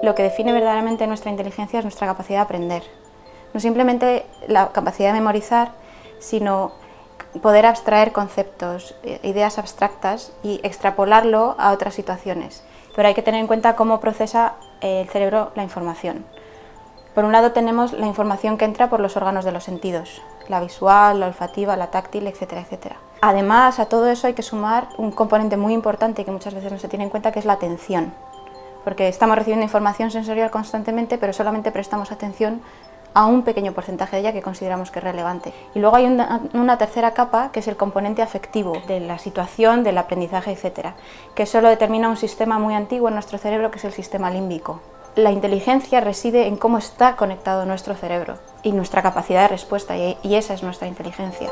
Lo que define verdaderamente nuestra inteligencia es nuestra capacidad de aprender. No simplemente la capacidad de memorizar, sino poder abstraer conceptos, ideas abstractas y extrapolarlo a otras situaciones. Pero hay que tener en cuenta cómo procesa el cerebro la información. Por un lado tenemos la información que entra por los órganos de los sentidos, la visual, la olfativa, la táctil, etcétera, etcétera. Además, a todo eso hay que sumar un componente muy importante que muchas veces no se tiene en cuenta, que es la atención. Porque estamos recibiendo información sensorial constantemente, pero solamente prestamos atención a un pequeño porcentaje de ella que consideramos que es relevante. Y luego hay una tercera capa, que es el componente afectivo de la situación, del aprendizaje, etcétera, que solo determina un sistema muy antiguo en nuestro cerebro, que es el sistema límbico. La inteligencia reside en cómo está conectado nuestro cerebro y nuestra capacidad de respuesta, y esa es nuestra inteligencia.